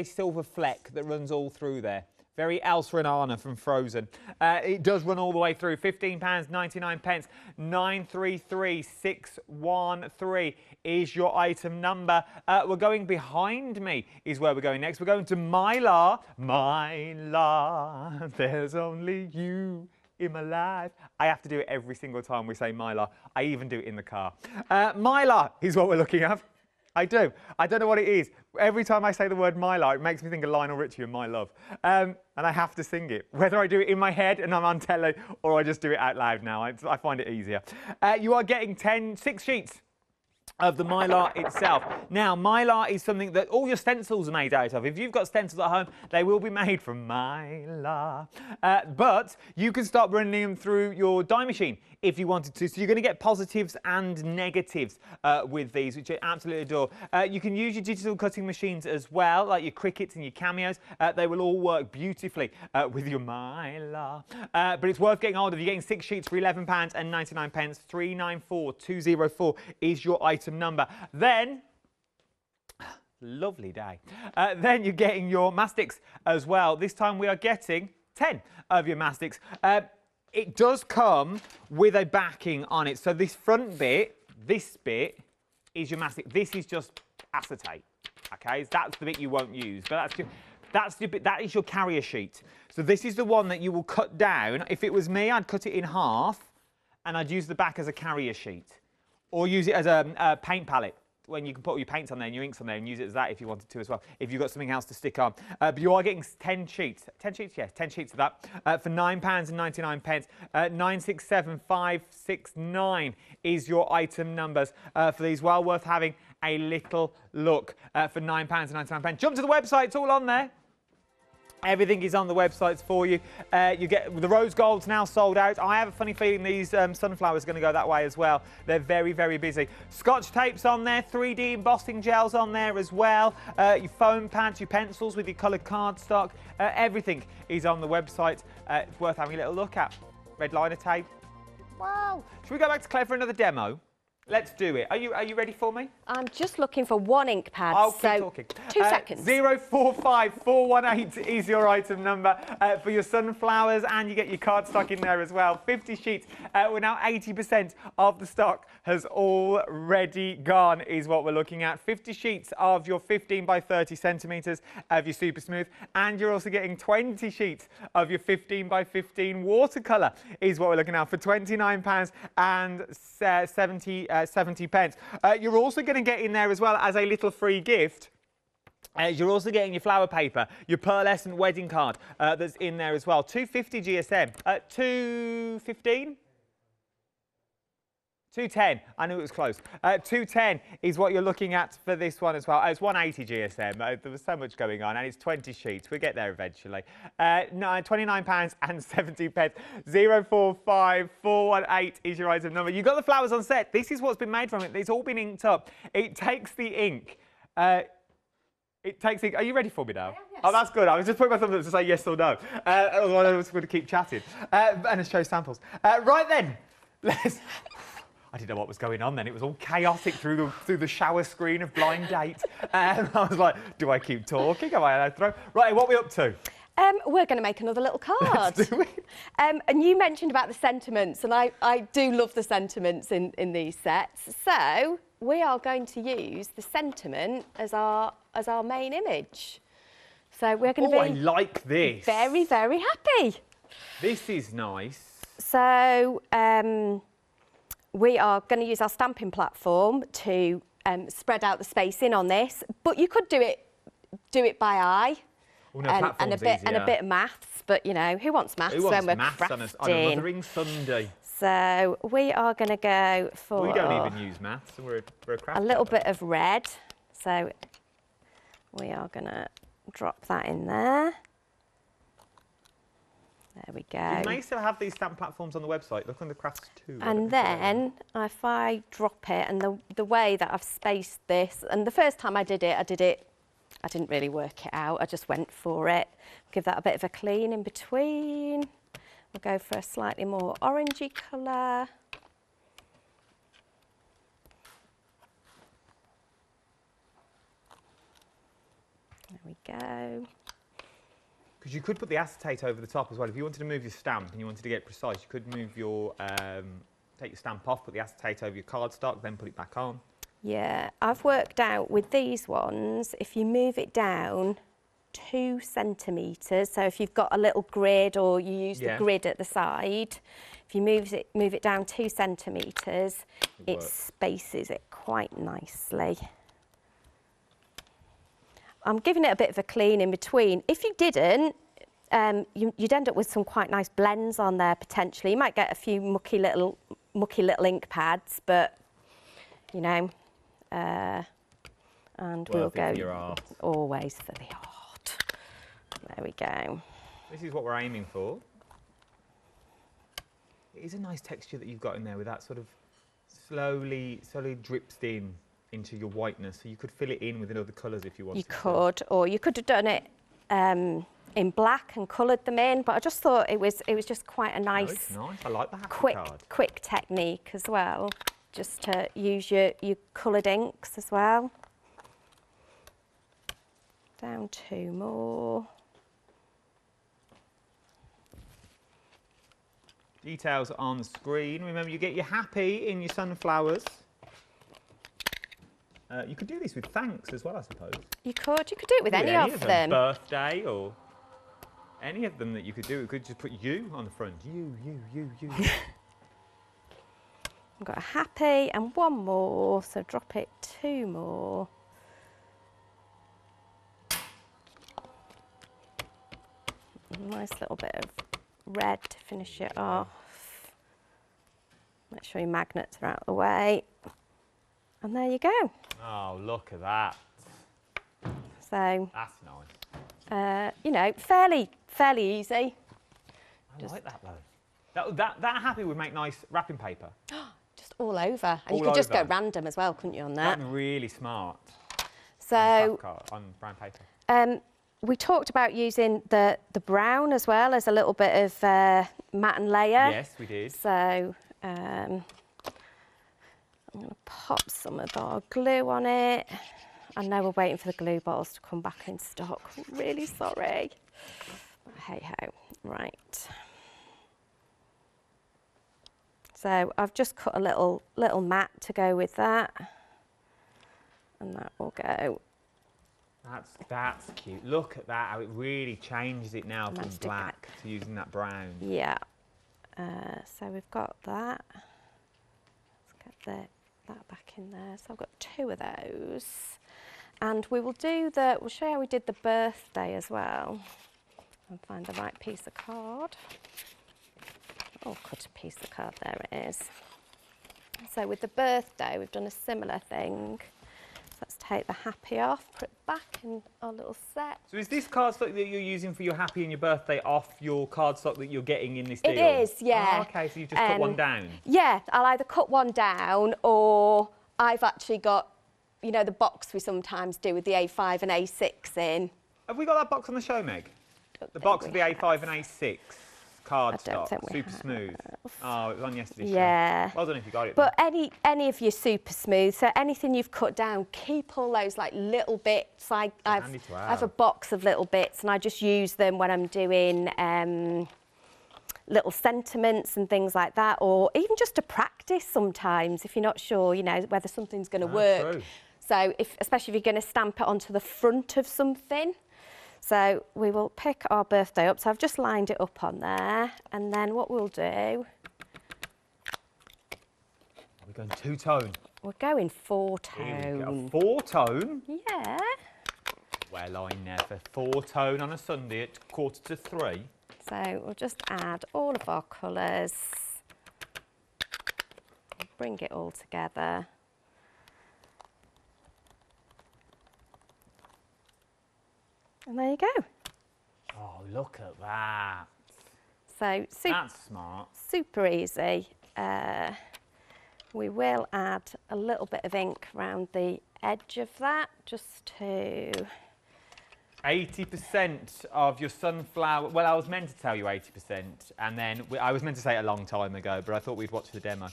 silver fleck that runs all through there. Very Elsa and Anna from Frozen. It does run all the way through. £15.99. 933613 is your item number. We're going behind me is where we're going next. We're going to Mylar. Mylar, there's only you in my life. I have to do it every single time we say Mylar. I even do it in the car. Mylar is what we're looking at. I do. I don't know what it is. Every time I say the word Mylar, it makes me think of Lionel Richie and My Love. And I have to sing it. Whether I do it in my head and I'm on telly, or I just do it out loud now. I find it easier. You are getting 6 sheets of the Mylar itself. Now, Mylar is something that all your stencils are made out of. If you've got stencils at home, they will be made from Mylar. But you can start running them through your die machine if you wanted to. So you're going to get positives and negatives with these, which I absolutely adore. You can use your digital cutting machines as well, like your Cricuts and your Cameos. They will all work beautifully with your Mylar. But it's worth getting hold of. You're getting 6 sheets for £11.99. 394204 is your item number. Then, lovely day. Then you're getting your mastics as well. This time we are getting 10 of your mastics. It does come with a backing on it. So this front bit, this bit, is your mastic. This is just acetate. Okay, that's the bit you won't use. But that's the bit, that is your carrier sheet. So this is the one that you will cut down. If it was me, I'd cut it in half, and I'd use the back as a carrier sheet. Or use it as a paint palette, when you can put all your paints on there and your inks on there and use it as that if you wanted to as well, if you've got something else to stick on. But you are getting 10 sheets. 10 sheets? Yes, 10 sheets of that for £9.99. 967569 is your item numbers for these. Well worth having a little look for £9.99. Jump to the website, it's all on there. Everything is on the websites for you. You get the rose gold's now sold out. I have a funny feeling these sunflowers are going to go that way as well. They're very, very busy. Scotch tape's on there, 3D embossing gels on there as well. Your foam pads, your pencils with your coloured cardstock. Everything is on the website. It's worth having a little look at. Red liner tape. Wow. Should we go back to Claire for another demo? Let's do it. Are you ready for me? I'm just looking for one ink pad. I'll keep so talking. 2 seconds. 045418 is your item number for your sunflowers, and you get your cardstock in there as well. 50 sheets. We're now 80% of the stock has already gone, is what we're looking at. 50 sheets of your 15 by 30 centimetres of your super smooth, and you're also getting 20 sheets of your 15 by 15 watercolour, is what we're looking at for £29 and 70 pence. You're also going to get in there as well as a little free gift. You're also getting your flower paper, your pearlescent wedding card that's in there as well. 250 GSM. 215? 210. I knew it was close. 210 is what you're looking at for this one as well. It's 180 GSM. There was so much going on, and it's 20 sheets. We'll get there eventually. £29 and 70 pence. 045418 is your item number. You've got the flowers on set. This is what's been made from it. It's all been inked up. It takes the ink. It takes the ink. Are you ready for me now? Yes. Oh, that's good. I was just putting my thumb up to say yes or no. Otherwise, I was going to keep chatting. And show samples. Right then, let's... I didn't know what was going on then. It was all chaotic through the shower screen of Blind Date. I was like, do I keep talking? Am I allowed to throw? Right, what are we up to? We're going to make another little card. Let's do it. And you mentioned about the sentiments, and I do love the sentiments in these sets. So we are going to use the sentiment as our main image. So we're going to be... I like this. Very, very happy. This is nice. So... we are going to use our stamping platform to spread out the spacing on this, but you could do it by eye. Oh, no, and a bit of maths, but you know, who wants maths when we're crafting? On a Mothering Sunday? So we are going to go for... We don't even use maths, so we're a craft. A little bit of red. So we are going to drop that in there. There we go. You may still have these stamp platforms on the website. Look on the crafts too. And then if I drop it, and the way that I've spaced this, and the first time I didn't really work it out. I just went for it. Give that a bit of a clean in between. We'll go for a slightly more orangey colour. There we go. Because you could put the acetate over the top as well. If you wanted to move your stamp and you wanted to get precise, you could move your, take your stamp off, put the acetate over your cardstock, then put it back on. Yeah, I've worked out with these ones, if you move it down 2 centimetres, so if you've got a little grid or you use the grid at the side, if you move it down 2 centimetres, it spaces it quite nicely. I'm giving it a bit of a clean in between. If you didn't, you'd end up with some quite nice blends on there potentially. You might get a few mucky little ink pads, but you know, and we'll go always for the art. There we go. This is what we're aiming for. It is a nice texture that you've got in there with that sort of slowly drips in into your whiteness, so you could fill it in with other colours if you wanted. You could, or you could have done it in black and coloured them in, but I just thought it was just quite a nice, it's nice. I like the happy card. quick technique as well, just to use your coloured inks as well. Down 2 more. Details on the screen. Remember, you get your happy in your sunflowers. You could do this with thanks as well, I suppose. You could do it with any of them. Birthday or any of them that you could do. You could just put you on the front. You. I've got a happy and 1 more, so drop it 2 more. Nice little bit of red to finish it off. Make sure your magnets are out of the way. And there you go. Oh, look at that. So that's nice. You know, fairly easy. I like that though. That happy would make nice wrapping paper. Just all over. And you could just go random as well, couldn't you, on that? That'd be really smart. So on brown paper. We talked about using the brown as well as a little bit of matte and layer. Yes, we did. So I'm going to pop some of our glue on it. I know we're waiting for the glue bottles to come back in stock. I'm really sorry. But hey ho. Right. So I've just cut a little mat to go with that. And that will go. That's cute. Look at that, how it really changes it now from black to using that brown. Yeah. So we've got that. Let's get that back in there. So I've got 2 of those. And we will do we'll show you how we did the birthday as well. And find the right piece of card. Oh, cut a piece of card, there it is. So with the birthday, we've done a similar thing. So let's take the happy off, put it back in our little set. So is this cardstock that you're using for your happy and your birthday off your cardstock that you're getting in this deal? It is, yeah. Oh, okay, so you just cut one down? Yeah, I'll either cut one down or I've actually got, you know, the box we sometimes do with the A5 and A6 in. Have we got that box on the show, Meg? The box of the A5 and A6 cardstock, super smooth. Oh, it was on yesterday's show. Well done if you got it. But any of your super smooth, so anything you've cut down, keep all those like little bits. I have a box of little bits and I just use them when I'm doing little sentiments and things like that, or even just to practice sometimes if you're not sure, you know, whether something's going to work. True. So especially if you're going to stamp it onto the front of something. So we will pick our birthday up. So I've just lined it up on there. And then what we'll do... Are we going 2-tone? We're going 4-tone. 4-tone? Yeah. Well, I never. 4-tone on a Sunday at 2:45. So we'll just add all of our colours. Bring it all together. And there you go. Oh, look at that. So that's smart. Super easy. We will add a little bit of ink around the edge of that, just to... 80% of your sunflower... Well, I was meant to tell you 80%, and then I was meant to say it a long time ago, but I thought we'd watch the demo.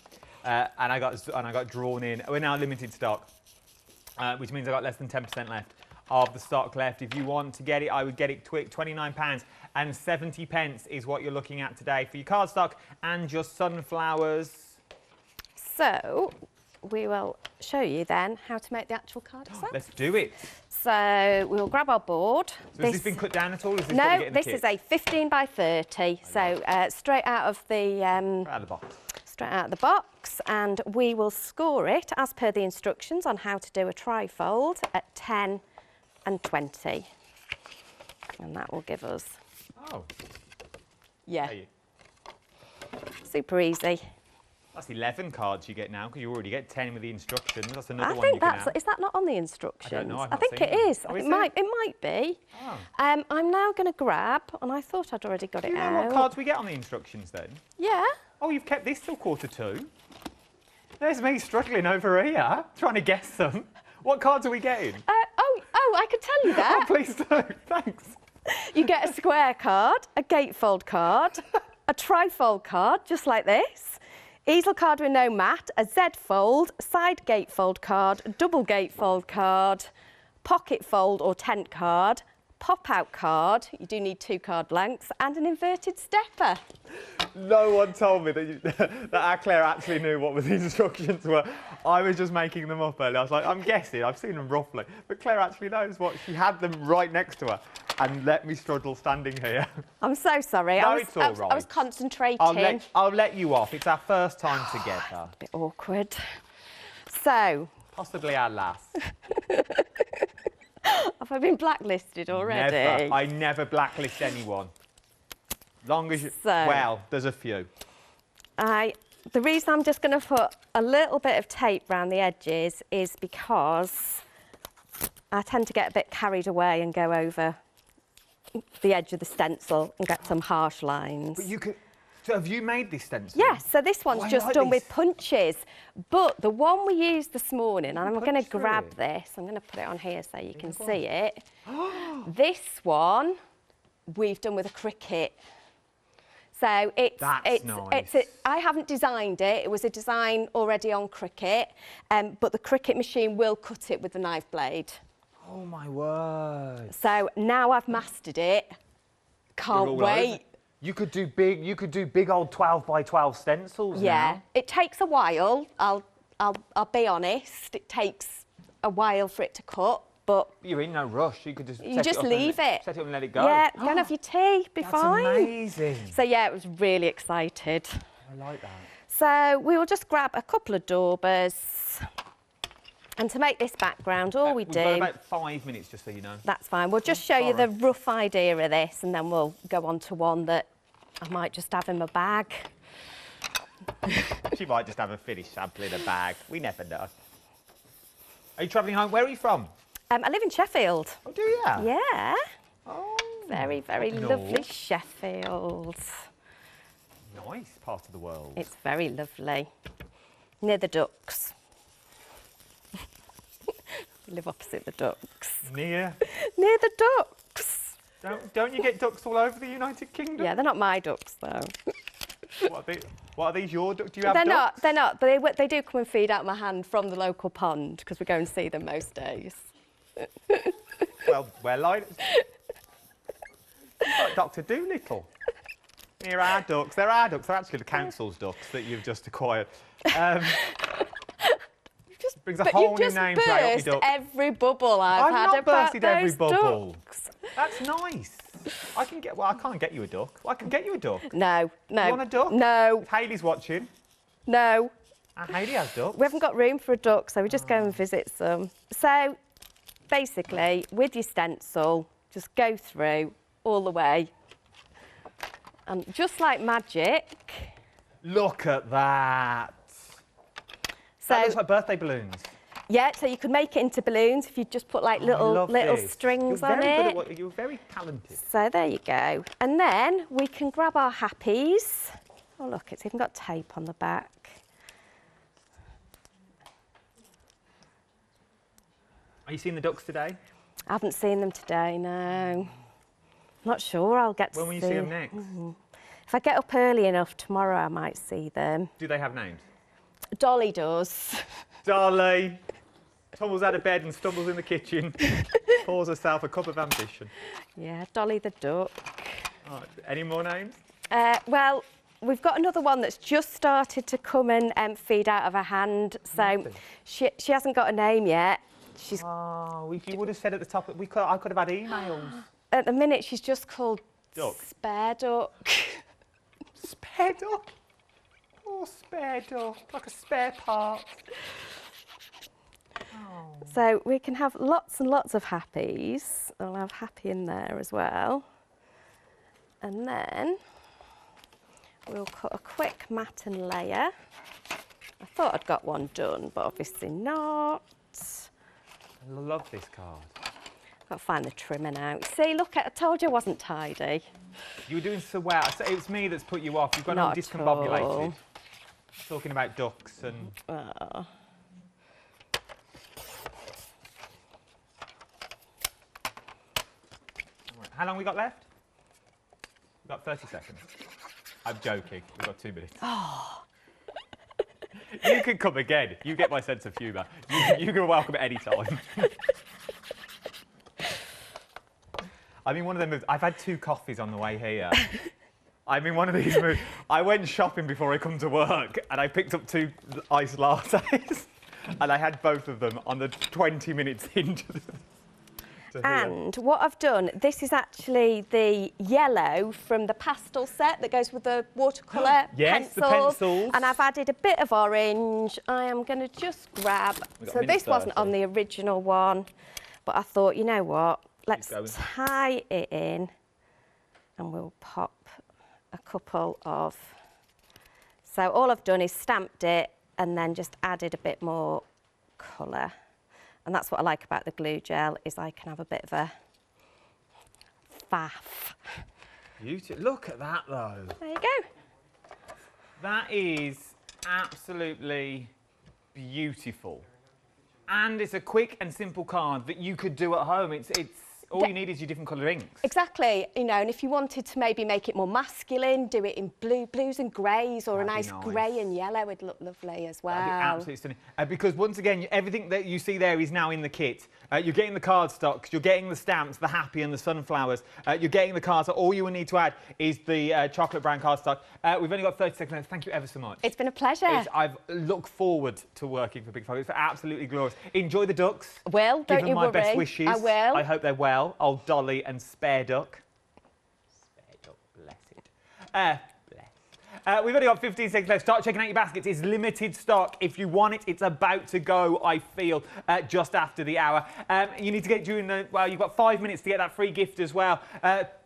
And I got drawn in. We're now limited stock, which means I got less than 10% left of the stock left. If you want to get it, I would get it quick. £29 and 70 pence is what you're looking at today for your cardstock and your sunflowers. So we will show you then how to make the actual card itself. Let's do it. So we'll grab our board. So has this been cut down at all? Is this no, this is a 15 by 30. So straight out of the box. Straight out of the box, and we will score it as per the instructions on how to do a trifold at 10 and 20, and that will give us. Oh. Yeah. Super easy. That's 11 cards you get now, because you already get 10 with the instructions. That's another one. I think that's. Is that not on the instructions? I don't know. I think it is. Oh, it might be. Oh. I'm now going to grab, and I thought I'd already got it out. Do you know what cards we get on the instructions then? Yeah. Oh, you've kept this till 2:45. There's me struggling over here, trying to guess them. What cards are we getting? Oh, I could tell you that. Oh, please do. Thanks. You get a square card, a gatefold card, a trifold card, just like this, easel card with no mat, a Z fold, side gatefold card, double gatefold card, pocket fold or tent card, pop-out card, you do need 2 card blanks, and an inverted stepper. No one told me that our Claire actually knew what the instructions were. I was just making them up earlier. I was like, I'm guessing, I've seen them roughly. But Claire actually knows what. She had them right next to her and let me struggle standing here. I'm so sorry. No, it's all right. I was concentrating. I'll let you off. It's our first time together. It's a bit awkward. So. Possibly our last. Have I been blacklisted already? Never. I never blacklist anyone. Long as you... Well, there's a few. The reason I'm just going to put a little bit of tape around the edges is because I tend to get a bit carried away and go over the edge of the stencil and get some harsh lines. But you could... So have you made this stencil? Yes, so this one's just done with punches. But the one we used this morning, and I'm going to grab this, I'm going to put it on here so you can see it. This one we've done with a Cricut. So That's nice. I haven't designed it. It was a design already on Cricut, but the Cricut machine will cut it with the knife blade. Oh my word. So now I've mastered it. Can't wait. You could do big old 12 by 12 stencils Yeah, now. it takes a while. I'll be honest. It takes a while for it to cut, but You're in no rush. You could just leave it. Set it up and let it go. Yeah, go and have your tea. Be fine. That's amazing. So yeah, I was really excited. I like that. So we will just grab a couple of daubers, and to make this background, all we We've do. got about 5 minutes, just so you know. That's fine. We'll just show you the rough idea of this, and then we'll go on to one that I might just have in my bag. She might just have a finished sample in a bag. We never know. Are you travelling home? Where are you from? I live in Sheffield. Oh, do you? Yeah. Oh, Very, very up lovely north. Sheffield. Nice part of the world. It's very lovely. Near the ducks. We live opposite the ducks. Near. Near the ducks. Don't you get ducks all over the United Kingdom? Yeah, they're not my ducks though. What are these? Your ducks? Do you have They're ducks? not. They do come and feed out my hand from the local pond because we go and see them most days. Well, like Dr. Dolittle. Here are our ducks. They're our ducks. They're actually the council's ducks that you've just acquired. Brings a whole new name to our burst duck. every bubble I've I've had not about bursted every those bubble. ducks. That's nice. I can't get you a duck. I can get you a duck. No. You want a duck? No. Hayley's watching. No. Hayley has ducks. We haven't got room for a duck, so we just go and visit some. So, basically, with your stencil, just go through all the way. And just like magic. Look at that. So, That looks like birthday balloons. yeah, so you could make it into balloons if you just put like little this. strings You're on very it. good at you're very talented. So there you go. And then we can grab our happies. Oh look, it's even got tape on the back. Are you seeing the ducks today? I haven't seen them today, no. Not sure I'll get to see. When will you see them next? If I get up early enough tomorrow, I might see them. Do they have names? Dolly does. Dolly tumbles out of bed and stumbles in the kitchen, pours herself a cup of ambition. Yeah, Dolly the duck. Oh, any more names? Well, we've got another one that's just started to come and feed out of her hand. So she hasn't got a name yet. She's Oh, if you would have said at the top, I could have had emails. at the minute she's just called Duck. Spare Duck. Spare duck? Oh, spare duck, like a spare part. Oh. So we can have lots and lots of happies. I'll have happy in there as well. And then we'll cut a quick mat and layer. I thought I'd got one done, but obviously not. I love this card. Got to find the trimming out. See, look, I told you I wasn't tidy. You were doing so well. So it's me that's put you off. You've gone all Not at discombobulated. all. Talking about ducks and... Oh. How long we got left? We've got 30 seconds. I'm joking. We've got 2 minutes. Oh. You can come again. You get my sense of humour. You can welcome at any time. I'm in one of them moves. I've had 2 coffees on the way here. I'm in one of these moves. I went shopping before I come to work and I picked up 2 iced lattes and I had both of them on the 20 minutes into the... And what I've done, this is actually the yellow from the pastel set that goes with the watercolour Yes, the pencils. pencils. And I've added a bit of orange. I am going to just grab... We've got So a minute this wasn't 30. on the original one, but I thought, you know what, let's going. tie it in and we'll pop a couple of... So all I've done is stamped it and then just added a bit more colour. And that's what I like about the glue gel, is I can have a bit of a faff. Look at that, though. There you go. That is absolutely beautiful. And it's a quick and simple card that you could do at home. All you need is your different colour inks. Exactly, you know, and if you wanted to maybe make it more masculine, do it in blues and greys, or That'd a be nice nice. grey and yellow would look lovely as well. That'd be absolutely stunning. Because once again, everything that you see there is now in the kit. You're getting the cardstock, you're getting the stamps, the happy and the sunflowers. You're getting the cards. So all you will need to add is the chocolate brown cardstock. We've only got 30 seconds left. Thank you ever so much. It's been a pleasure. I've looked forward to working for Big Frog. It's absolutely glorious. Enjoy the ducks. Well, don't Give them you my worry. best wishes. I will. I hope they're well. Old Dolly and Spare Duck. Spare Duck, blessed. We've only got 15 seconds left. Start checking out your baskets. It's limited stock. If you want it, it's about to go, I feel, just after the hour. You need to get during the... Well, you've got 5 minutes to get that free gift as well.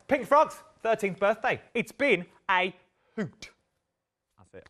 Pink Frog's 13th birthday. It's been a hoot.